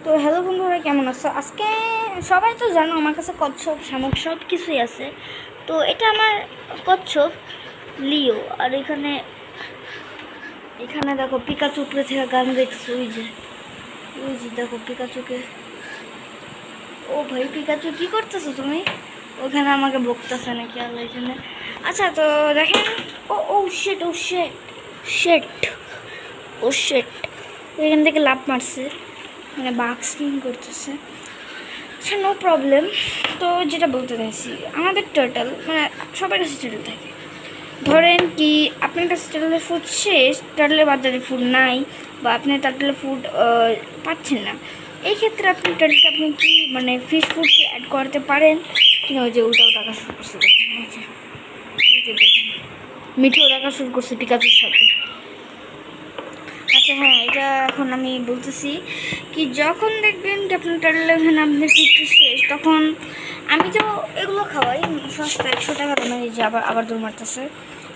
তো হ্যালো বন্ধুরা, কেমন আছো? আজকে সবাই তো জানো আমার কাছে কচ্ছপ শামুক সব কিছুই আছে। তো এটা আমার কচ্ছপ লিও। আর এখানে এখানে দেখো পিকাচু উপরে থেকে গান দেখছো, ওই যে দেখো পিকাচুকে। ও ভাই পিকাচু কি করতেছো তুমি? ওখানে আমাকে বকতেছে নাকি আল্লাহ এখানে। আচ্ছা তো দেখেন, ও ও শেট ও শেট শেট ও শেট এখান থেকে লাফ মারছে, মানে বাঘ স্কিং করতেছে। আচ্ছা নো প্রবলেম। তো যেটা বলতে চাইছি, আমাদের টার্টল মানে সবার কাছে টার্টল থাকে। ধরেন কি আপনার কাছে টার্টলের ফুড শেষ, টার্টলের বাজারে ফুড নাই, বা আপনি টার্টলের ফুড পাচ্ছেন না, এই ক্ষেত্রে আপনি টার্টলকে আপনি কি মানে ফিশ ফুড কি অ্যাড করতে পারেন কিনা? ওই যে ওটাও দেখা শুরু করছে, দেখেন এই যে দেখেন মিঠেও দেখা শুরু করছে পিকাচুর সাথে। আচ্ছা হ্যাঁ, এটা এখন আমি বলতেছি কি যখন দেখবেন কি আপনার টার্টল এখানে আপনার ফিডটি শেষ, তখন আমি তো এগুলো খাওয়াই সস্তা 100 টাকা দামে। যে আবার আবার দৌড় মারতেছে,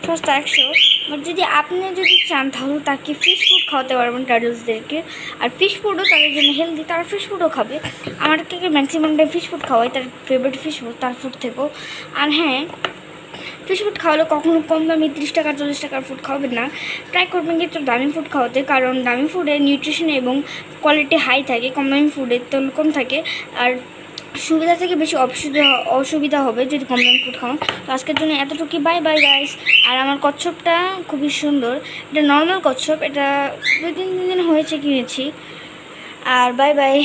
সস্তা 100। বাট যদি আপনি যদি চান তাহলে তাকে ফিশ ফুড খাওয়াতে পারবেন টার্টলসদেরকে। আর ফিশ ফুডও তাদের জন্য হেলদি, তারা ফিশ ফুডও খাবে। আমার থেকে ম্যাক্সিমামটাই ফিশ ফুড খাওয়াই, তার ফেভারিট ফিশ ফুড তার ফুড থেকেও। আর হ্যাঁ, ফিশ ফুড খাওয়ালে কখনো কম দামি 30 টাকা 40 টাকার ফুড খাওয়াবেন না, ট্রাই করবেন কি একটু দামি ফুড খাওয়াতে। কারণ দামি ফুডে নিউট্রিশন এবং কোয়ালিটি হাই থাকে, কম দামি ফুডে তেল কম থাকে। আর সুবিধা থেকে বেশি অসুবিধা হবে যদি কম দামি ফুড খাওয়ান। তো আজকের জন্য এতটুকুই, বাই বাই গাইস। আর আমার কচ্ছপটা খুবই সুন্দর, এটা নর্মাল কচ্ছপ, এটা 2-3 দিন হয়েছে কিনেছি। আর বাই বাই।